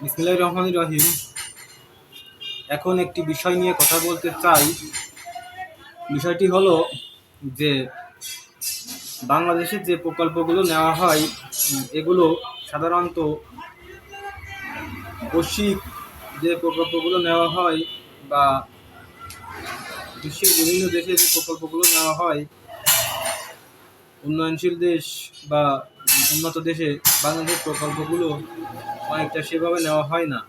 বিসমিল্লাহির রহমানির রহিম। এখন একটি বিষয় নিয়ে কথা বলতে চাই। বিষয়টি হলো যে বাংলাদেশে যে প্রকল্পগুলো নেওয়া হয় এগুলো সাধারণত বৈশ্বিক যে প্রকল্পগুলো নেওয়া হয় বা বিশ্বের বিভিন্ন দেশে যে প্রকল্পগুলো নেওয়া হয়, উন্নয়নশীল দেশ বা উন্নত দেশে বাংলাদেশের প্রকল্পগুলো অনেকটা সেভাবে নেওয়া হয় না।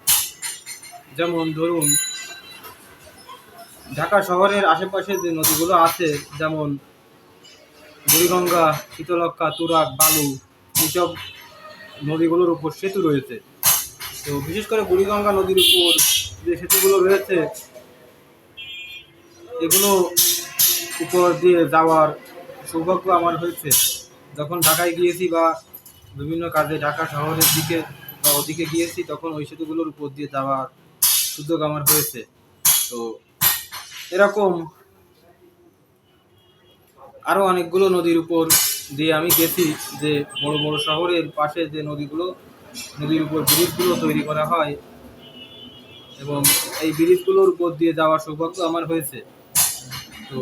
যেমন ধরুন, ঢাকা শহরের আশেপাশে যে নদীগুলো আছে, যেমন বুড়িগঙ্গা, শীতলক্ষ্যা, তুরাগ, বালু, এইসব নদীগুলোর উপর সেতু রয়েছে। তো বিশেষ করে বুড়িগঙ্গা নদীর উপর যে সেতুগুলো রয়েছে, এগুলো উপর দিয়ে যাওয়ার সৌভাগ্য আমার হয়েছে। যখন ঢাকায় গিয়েছি বা বিভিন্ন কাজে ঢাকা শহরের দিকে বা ওদিকে গিয়েছি, তখন ওই সেতুগুলোর উপর দিয়ে যাওয়ার সুযোগ আমার হয়েছে। তো এরকম আরও অনেকগুলো নদীর উপর দিয়ে আমি গেছি, যে বড় বড় শহরের পাশে যে নদীর উপর ব্রিজগুলো তৈরি করা হয়, এবং এই ব্রিজগুলোর উপর দিয়ে যাওয়ার সৌভাগ্য আমার হয়েছে। তো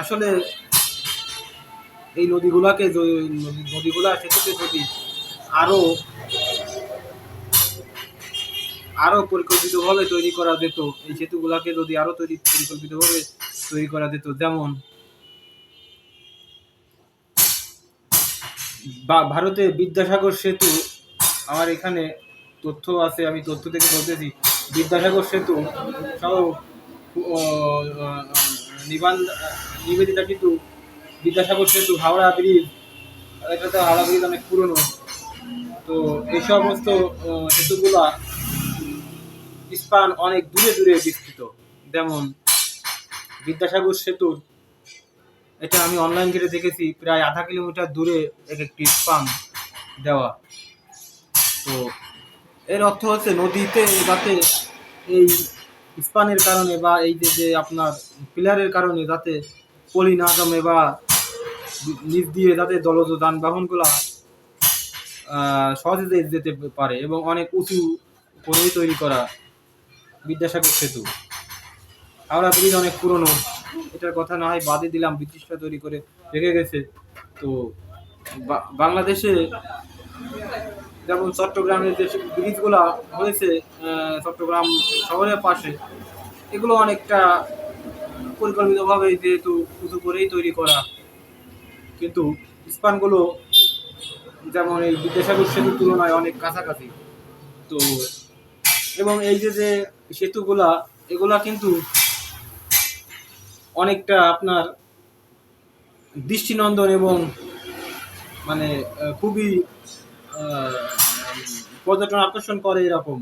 আসলে এই নদীগুলা সেতুকে যদি আরও আরও পরিকল্পিতভাবে তৈরি করা যেত, এই সেতুগুলাকে যদি আরও পরিকল্পিতভাবে তৈরি করা যেত, যেমন বা ভারতে বিদ্যাসাগর সেতু, আমার এখানে তথ্য আছে, আমি তথ্য থেকে বলতেছি। বিদ্যাসাগর সেতু সহ নিবেদিতা সেতু, বিদ্যাসাগর সেতু, হাওড়া ব্রিজ, এটা তো হাওড়া ব্রিজ অনেক পুরনো। তো এই সমস্ত সেতুগুলা স্পান অনেক দূরে দূরে বিস্তৃত। যেমন বিদ্যাসাগর সেতুর, এটা আমি অনলাইন ঘেটে দেখেছি, প্রায় 0.5 কিলোমিটার দূরে একটি স্পান দেওয়া। তো এর অর্থ হচ্ছে নদীতে যাতে এই স্পানের কারণে বা এই যে আপনার পিলারের কারণে যাতে পলি না জমে বা নিচ দিয়ে যাতে জলজ যানবাহনগুলা সহজে যেতে পারে, এবং অনেক উঁচু করেই তৈরি করা বিদ্যাসাগর সেতু। হাওড়া ব্রিজ অনেক পুরনো, এটার কথা না হয় বাদে দিলাম, ব্রিটিশরা তৈরি করে রেখে গেছে। তো বাংলাদেশে যেমন চট্টগ্রামের যে ব্রিজগুলা হয়েছে চট্টগ্রাম শহরের পাশে, এগুলো অনেকটা পরিকল্পিতভাবে যেহেতু উঁচু করেই তৈরি করা, কিন্তু স্পানগুলো যেমন এই বিদ্যাসাগর সেতুর তুলনায় অনেক কাছাকাছি। তো এবং এই যে সেতুগুলা, এগুলা কিন্তু অনেকটা আপনার দৃষ্টিনন্দন এবং মানে খুবই পর্যটন আকর্ষণ করে, এরকম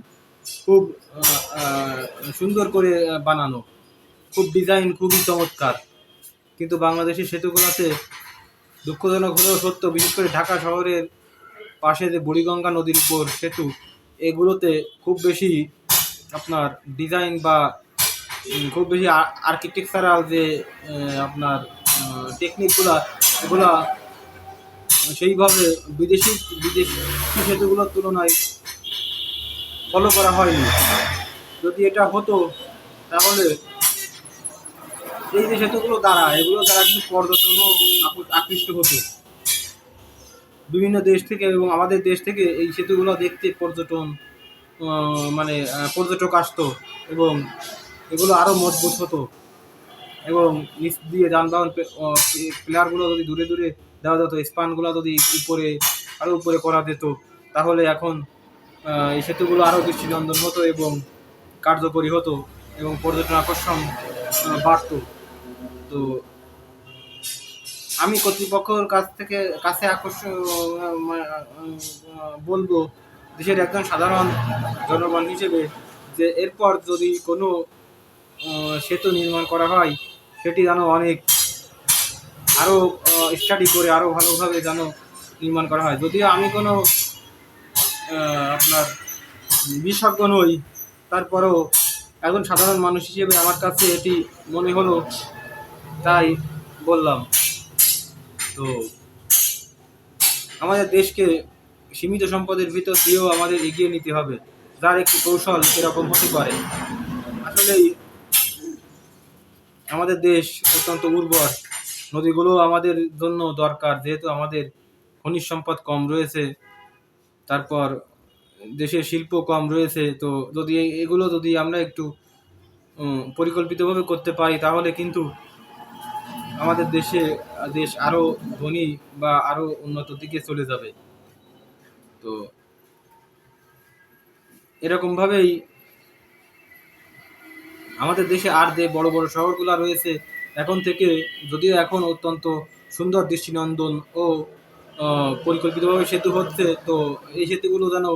খুব সুন্দর করে বানানো, খুব ডিজাইন খুবই চমৎকার। কিন্তু বাংলাদেশের সেতুগুলোতে দুঃখজনক হলেও সত্য, বিশেষ করে ঢাকা শহরের পাশে যে বুড়িগঙ্গা নদীর উপর সেতু, এগুলোতে খুব বেশি আপনার ডিজাইন বা খুব বেশি আর্কিটেকচারাল যে আপনার টেকনিকগুলা, এগুলা সেইভাবে বিদেশি সেতুগুলোর তুলনায় ফলো করা হয়নি। যদি এটা হতো, তাহলে এই যে সেতুগুলো দ্বারা, এগুলো দ্বারা কিন্তু পর্যটনও আকৃষ্ট হতো বিভিন্ন দেশ থেকে, এবং আমাদের দেশ থেকে এই সেতুগুলো দেখতে পর্যটক আসতো, এবং এগুলো আরও মজবুত হতো, এবং নিচ দিয়ে যানবাহন প্লেয়ারগুলো যদি দূরে দূরে দেওয়া যেত, স্পানগুলো যদি আরও উপরে করা যেত, তাহলে এখন এই সেতুগুলো আরও দৃষ্টিনন্দন হতো এবং কার্যকরী হতো, এবং পর্যটন আকর্ষণ বাড়ত। তো আমি কর্তৃপক্ষের কাছে বলবো, দেশের একজন সাধারণ জনগণ হিসেবে, যে এরপর যদি কোনো সেতু নির্মাণ করা হয়, সেটি যেন আরও স্টাডি করে আরও ভালোভাবে যেন নির্মাণ করা হয়। যদিও আমি কোনো আপনার বিশেষজ্ঞ নই, তারপরেও একজন সাধারণ মানুষ হিসেবে আমার কাছে এটি মনে হলো, তাই বললাম। তো আমাদের দেশকে সীমিত সম্পদের ভিতর দিয়েও আমাদের এগিয়ে নিতে হবে। যার একটি কৌশল এরকম হতে পারে। আসলেই আমাদের দেশ অত্যন্ত উর্বর, নদীগুলো আমাদের জন্য দরকার, যেহেতু আমাদের খনিজ সম্পদ কম রয়েছে, তারপর দেশের শিল্প কম রয়েছে। তো যদি এগুলো যদি আমরা একটু পরিকল্পিতভাবে করতে পারি, তাহলে কিন্তু আমাদের দেশ আরো ধনী বা আরো উন্নত দিকে চলে যাবে। তো এরকম ভাবেই আমাদের দেশে আর যে বড় বড় শহরগুলো রয়েছে এখন থেকে, যদিও এখন অত্যন্ত সুন্দর দৃষ্টিনন্দন ও পরিকল্পিতভাবে সেতু হচ্ছে, তো এই সেতুগুলো যেন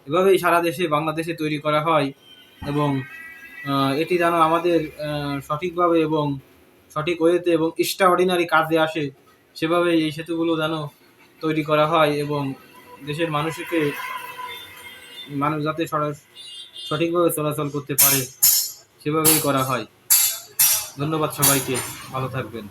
এভাবেই সারা দেশে বাংলাদেশে তৈরি করা হয় এবং এটি যেন আমাদের সঠিকভাবে এবং সঠিক ওয়েতে এবং এক্সট্রাঅর্ডিনারি কাজে আসে, সেভাবে এই সেতুগুলো যেন তৈরি করা হয় এবং দেশের মানুষ যাতে সঠিকভাবে চলাচল করতে পারে সেভাবেই করা হয়। ধন্যবাদ সবাইকে, ভালো থাকবেন।